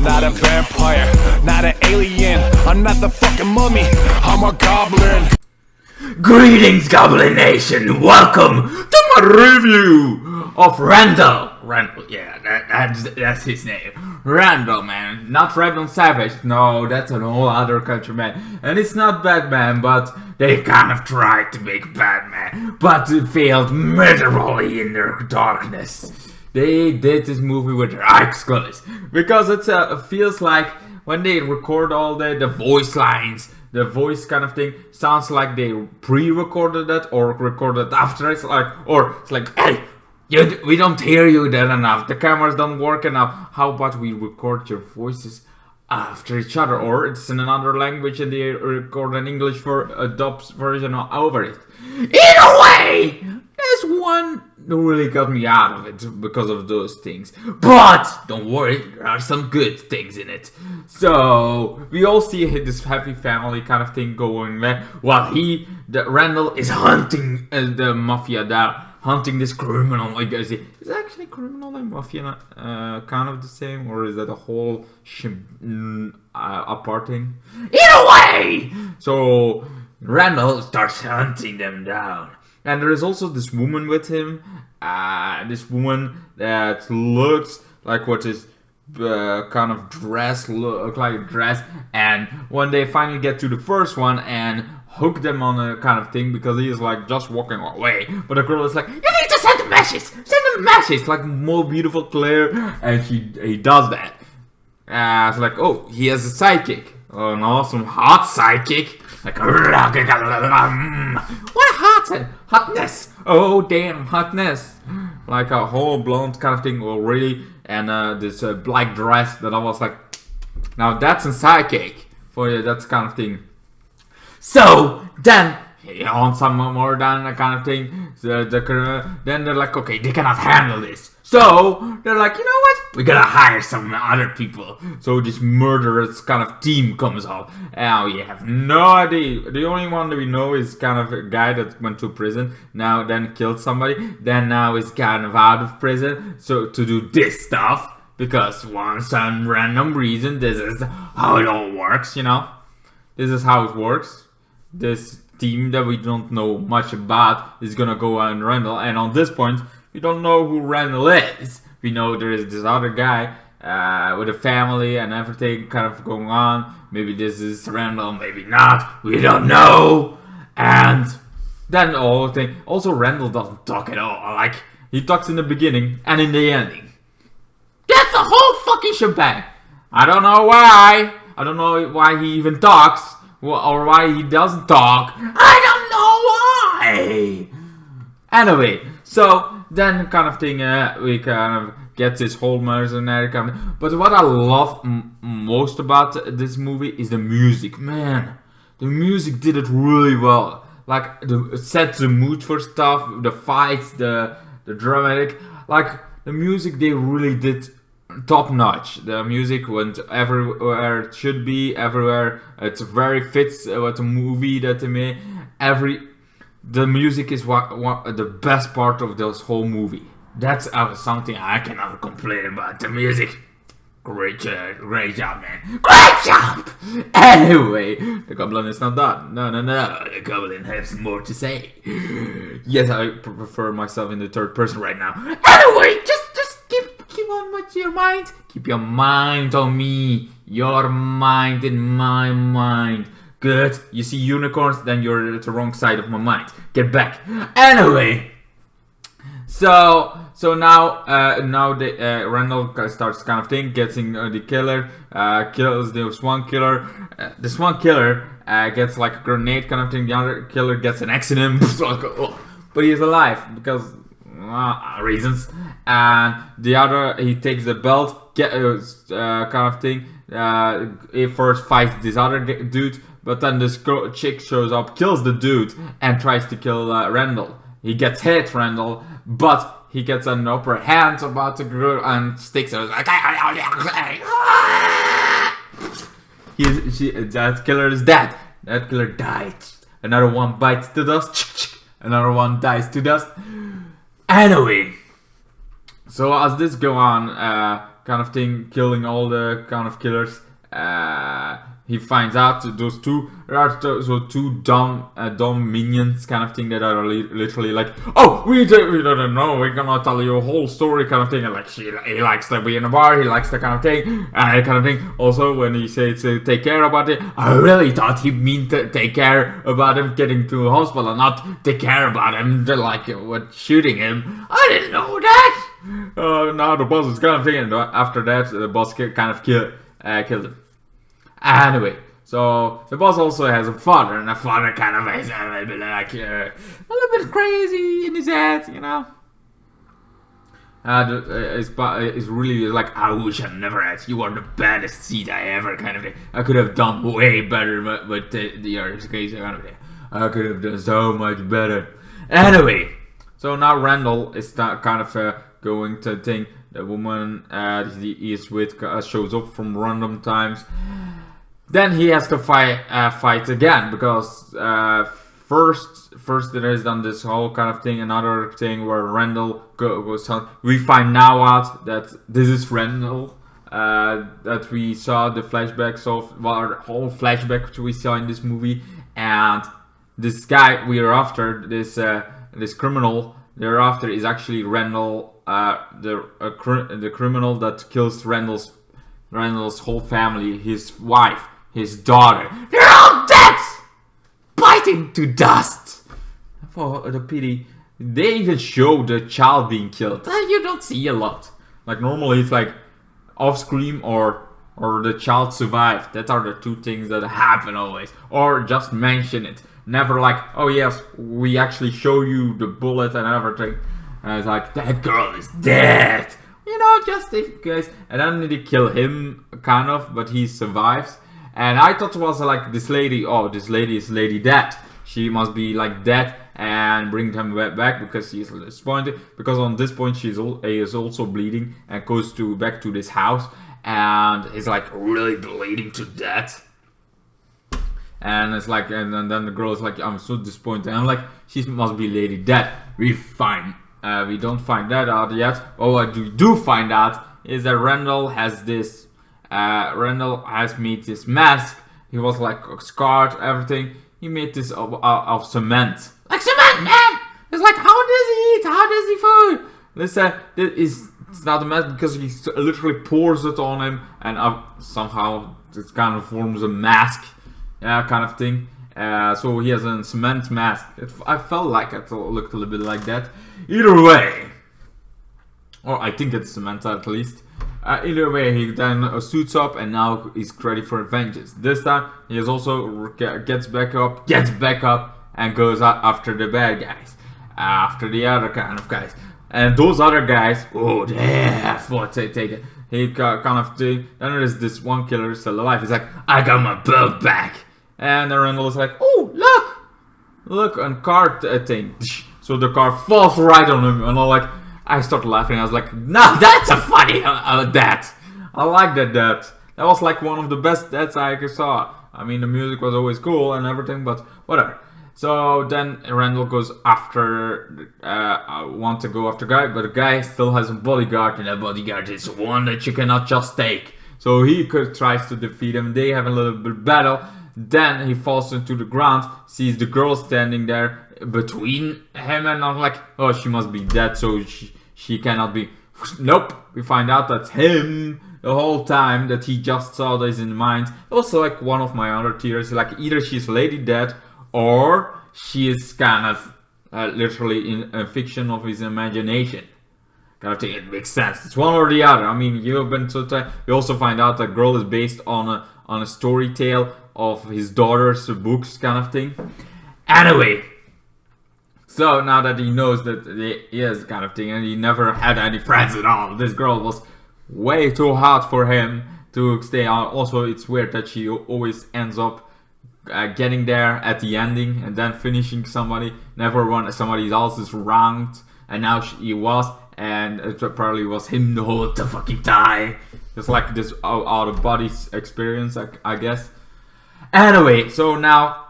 not a vampire, not an alien. I'm not the fucking mummy, I'm a goblin. Greetings, Goblin Nation! Welcome to my review of Rendel. Rendel, yeah, that's his name. Rendel, man. Not Rendel Savage. No, that's an whole other country, man. And it's not Batman, but they kind of tried to make Batman, but it failed miserably in their darkness. They did this movie with their eyes closed because it feels like when they record all the voice lines, the voice kind of thing sounds like they pre-recorded it or recorded after. It's like, or it's like, hey, we don't hear you then enough. The cameras don't work enough. How about we record your voices after each other? Or it's in another language and they record an English for a dubs version over it. Either way, there's one that really got me out of it because of those things. But don't worry, there are some good things in it. So we all see this happy family kind of thing going there, while Rendel is hunting the mafia down, hunting this criminal. Like, is actually criminal and mafia kind of the same, or is that a whole apart thing? Either way, so Rendel starts hunting them down. And there is also this woman with him, this woman that looks like what is kind of look like a dress. And when they finally get to the first one and hook them on a kind of thing, because he is like just walking away, but the girl is like, you need to send the message, like more beautiful, clear, and he does that. It's like, oh, he has a sidekick, an awesome hot sidekick. Like, what a hotness! Oh, damn, hotness! Like a whole blonde kind of thing, or really, and this black dress that I was like, now that's a sidekick for you, that's kind of thing. So then he wants some more than that kind of thing. Then they're like, okay, they cannot handle this. So they're like, you know what? We gotta hire some other people. So this murderous kind of team comes up. Now we have no idea. The only one that we know is kind of a guy that went to prison. Now then killed somebody. Then now is kind of out of prison. So to do this stuff, because for some random reason, this is how it all works, you know. This is how it works. This team that we don't know much about is gonna go on Rendel, and on this point, we don't know who Rendel is. We know there is this other guy with a family and everything kind of going on. Maybe this is Rendel, maybe not. We don't know. And then the whole thing. Also, Rendel doesn't talk at all. Like, he talks in the beginning and in the ending. That's the whole fucking shebang. I don't know why. I don't know why he even talks. Or why he doesn't talk. I don't know why. Anyway, so then kind of thing, we kind of get this whole mercenary kind of. But what I love most about this movie is the music. Man, the music did it really well. Like, it sets the mood for stuff, the fights, the dramatic. Like, the music they really did top notch. The music went everywhere it should be, everywhere. It's very fits with the movie that they made. The music is what the best part of this whole movie. That's something I cannot complain about. The music, great job, man, great job. Anyway, the Goblin is not done. No, the Goblin has more to say. Yes, I prefer myself in the third person right now. Anyway, just keep on with your mind. Keep your mind on me. Your mind in my mind. Good. You see unicorns, then you're at the wrong side of my mind. Get back. Anyway, so now Rendel starts kind of thing, getting the killer, kills this one killer. This one killer gets like a grenade kind of thing. The other killer gets an accident, but he's alive because reasons. And the other, he takes the belt, kind of thing. He first fights this other dude. But then this chick shows up, kills the dude, and tries to kill Rendel. He gets hit, Rendel, but he gets an upper hand about the girl and sticks her. That killer is dead. That killer died. Another one bites to dust. Another one dies to dust. Anyway, so as this go on, kind of thing, killing all the kind of killers. He finds out those two, there are so two dumb minions kind of thing that are literally like, oh, we don't know, we're gonna tell you a whole story kind of thing, and like he likes to be in a bar, he likes that kind of thing, kind of thing. Also, when he says to take care about it, I really thought he meant to take care about him getting to a hospital, not take care about him like what shooting him. I didn't know that. Now the boss is kind of thing, and after that the boss kind of killed him. Anyway, so the boss also has a father, and the father kind of is a little bit like a little bit crazy in his head, you know. It's really like, I wish I never had. You are the baddest seed I ever kind of thing. I could have done way better with the other case kind of thing. I could have done so much better. Anyway, so now Rendel is kind of going to think the woman he is with shows up from random times. Then he has to fight again, because first there is done this whole kind of thing, another thing where Rendel goes on. We find now out that this is Rendel, that we saw the flashbacks of, well, the whole flashback which we saw in this movie, and this guy we are after, this criminal they're after is actually Rendel, the criminal that kills Rendel's whole family, his wife, his daughter. They're all dead! Biting to dust! For the pity. They even show the child being killed. You don't see a lot. Like normally it's like off screen or the child survived. That are the two things that happen always. Or just mention it. Never like, oh yes, we actually show you the bullet and everything. And it's like, that girl is dead! You know, just in case. And then they kill him, kind of, but he survives. And I thought it was like this lady, oh, this lady is Lady Dead. She must be like dead and bring him back because he's disappointed. Because on this point he is also bleeding and goes back to this house. And he's like really bleeding to death. And it's like, and then the girl is like, I'm so disappointed. And I'm like, she must be Lady Dead. We don't find that out yet. Oh, what we do find out is that Rendel has this. Rendel has made this mask. He was like scarred, everything. He made this of cement. Like cement, man! It's like, how does he eat? How does he food? Listen, it's not a mask because he literally pours it on him, and somehow it kind of forms a mask, kind of thing. So he has a cement mask. I felt like it looked a little bit like that. Either way, or I think it's cement at least. Either way, he then suits up and now he's ready for vengeance. This time, he is also gets back up, and goes after the bad guys, after the other kind of guys. And those other guys, oh, they have what they take it. He kind of thing. Then there is this one killer still alive. He's like, I got my belt back. And the Rendel is like, oh, look, and car thing. So the car falls right on him, and I'm like, I started laughing. I was like, nah, that's a funny death. I like that death. That was like one of the best deaths I ever saw. I mean, the music was always cool and everything, but whatever. So then Rendel goes after, want to go after guy, but the guy still has a bodyguard, and that bodyguard is one that you cannot just take. So he tries to defeat him. They have a little bit of battle. Then he falls into the ground, sees the girl standing there between him, and I'm like, oh, she must be dead, so she cannot be. Nope, we find out that's him the whole time, that he just saw this in mind. Also, like one of my other theories, like either she's Lady Dead or she is kind of literally in a fiction of his imagination. Kind of thing. It makes sense. It's one or the other. I mean, you've been so tired. We also find out that girl is based on a story tale of his daughter's books, kind of thing. Anyway, so now that he knows that he is kind of thing, and he never had any friends at all, this girl was way too hot for him to stay on. Also, it's weird that she always ends up getting there at the ending and then finishing somebody. Never when somebody else is wronged, and now he was, and it probably was him the whole fucking time. It's like this out of body experience, I guess. Anyway, so now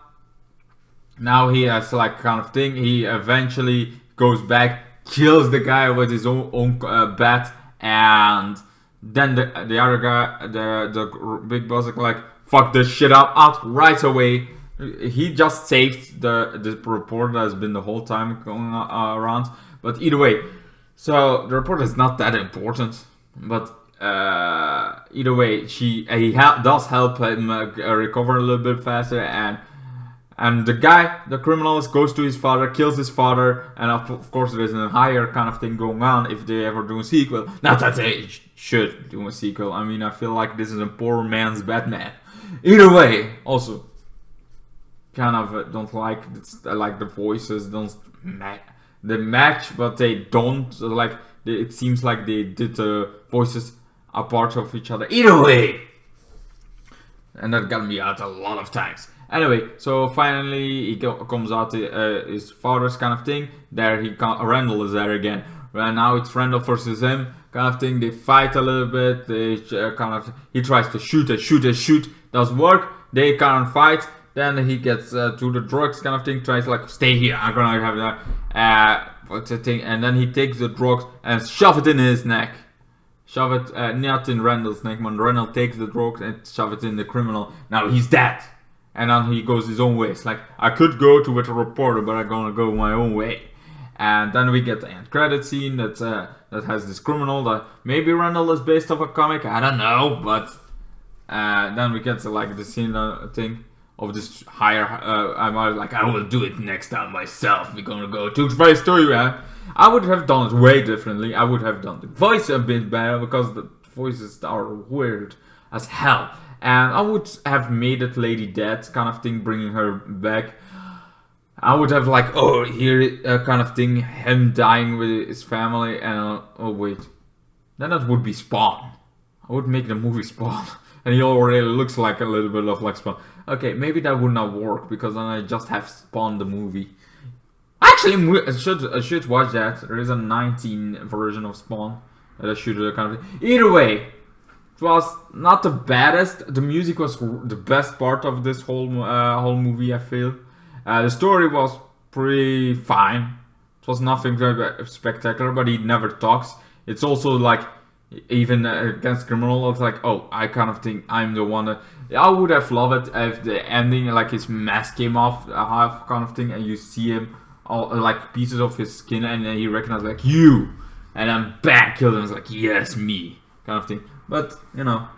he has like kind of thing. He eventually goes back, kills the guy with his own bat, and Then the other guy, the big boss, is like, fuck this shit up out right away. He just saved the reporter that's been the whole time going around. But either way, so the reporter is not that important. But either way, he does help him recover a little bit faster, and the guy, the criminalist, goes to his father, kills his father, and of course there's a higher kind of thing going on if they ever do a sequel. Not that they should do a sequel. I mean, I feel like this is a poor man's Batman. Either way, also kind of don't like the voices don't they match, but they don't like. It seems like they did the voices apart of each other. Either way, and that got me out a lot of times. Anyway, so finally he comes out to his father's kind of thing. There Rendel is there again. Right now it's Rendel versus him kind of thing. They fight a little bit. They he tries to shoot. Doesn't work. They can't fight. Then he gets to the drugs kind of thing. Tries like, stay here. I'm gonna have that. What's the thing? And then he takes the drugs and shove it in his neck. Shove it not in Rendel's neck, but Rendel takes the drugs and shove it in the criminal. Now he's dead. And then he goes his own way. It's like, I could go to with a reporter, but I'm gonna go my own way. And then we get the end credit scene that has this criminal that maybe Rendel is based off a comic. I don't know, but then we get to like the scene thing of this higher. I'm like, I will do it next time myself. We're gonna go to the story, man. I would have done it way differently. I would have done the voice a bit better because the voices are weird as hell. And I would have made it Lady Death kind of thing, bringing her back. I would have like, oh, here kind of thing, him dying with his family, and oh wait, then that would be Spawn. I would make the movie Spawn, and he already looks like a little bit of like Spawn. Okay, maybe that would not work because then I just have Spawn the movie. Actually, I should watch that. There is a 19 version of Spawn that I should kind of. Either way, it was not the baddest. The music was the best part of this whole movie, I feel. The story was pretty fine. It was nothing very spectacular, but he never talks. It's also like, even against criminal, it's like, oh, I kind of think I'm the one that... I would have loved it if the ending, like his mask came off, half kind of thing, and you see him, all like pieces of his skin, and then he recognizes like, you! And then bang, killed him. It's like, yes, me, kind of thing. But, you know,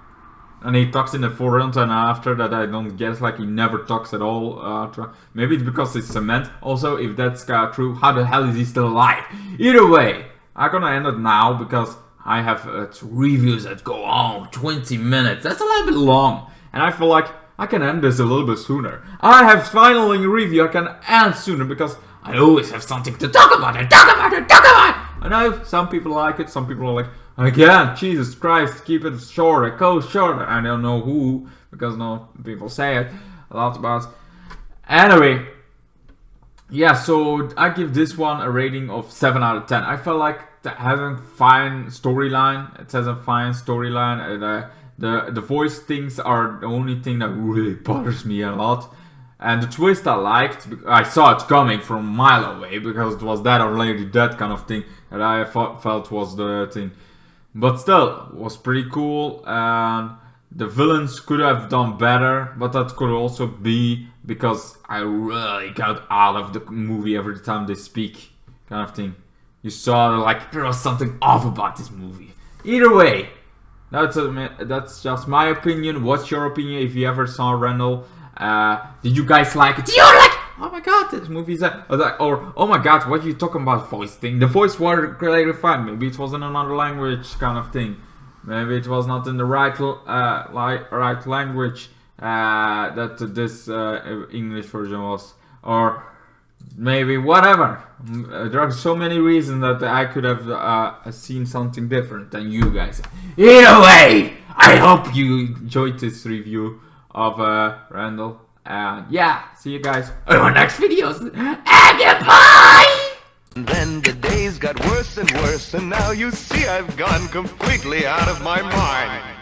and he talks in the forefront, and after that I don't guess, like he never talks at all. Maybe it's because it's cement. Also, if that's true, how the hell is he still alive? Either way, I'm gonna end it now because I have reviews that go on 20 minutes. That's a little bit long, and I feel like I can end this a little bit sooner. I have finally a review I can end sooner because I always have something to talk about and talk about and talk about. I know some people like it, some people are like, again, Jesus Christ, keep it short, go shorter. I don't know who, because no people say it a lot about. Anyway, yeah, so I give this one a rating of 7 out of 10. I felt like it has a fine storyline. It has a fine storyline. The voice things are the only thing that really bothers me a lot. And the twist I liked, I saw it coming from a mile away because it was that or Lady Death kind of thing that I felt was the thing. But still, it was pretty cool, and the villains could have done better, but that could also be because I really got out of the movie every time they speak, kind of thing. You saw, like, there was something off about this movie. Either way, that's just my opinion. What's your opinion if you ever saw Rendel? Did you guys like it? You're like, oh my god, this movie is that, or oh my god, what are you talking about voice thing? The voice was clearly fine. Maybe it was in another language kind of thing. Maybe it was not in the right language that this English version was, or maybe whatever. There are so many reasons that I could have seen something different than you guys. Either way, I hope you enjoyed this review of Rendel. And yeah, see you guys in our next videos. And goodbye! And then the days got worse and worse, and now you see I've gone completely out of my mind.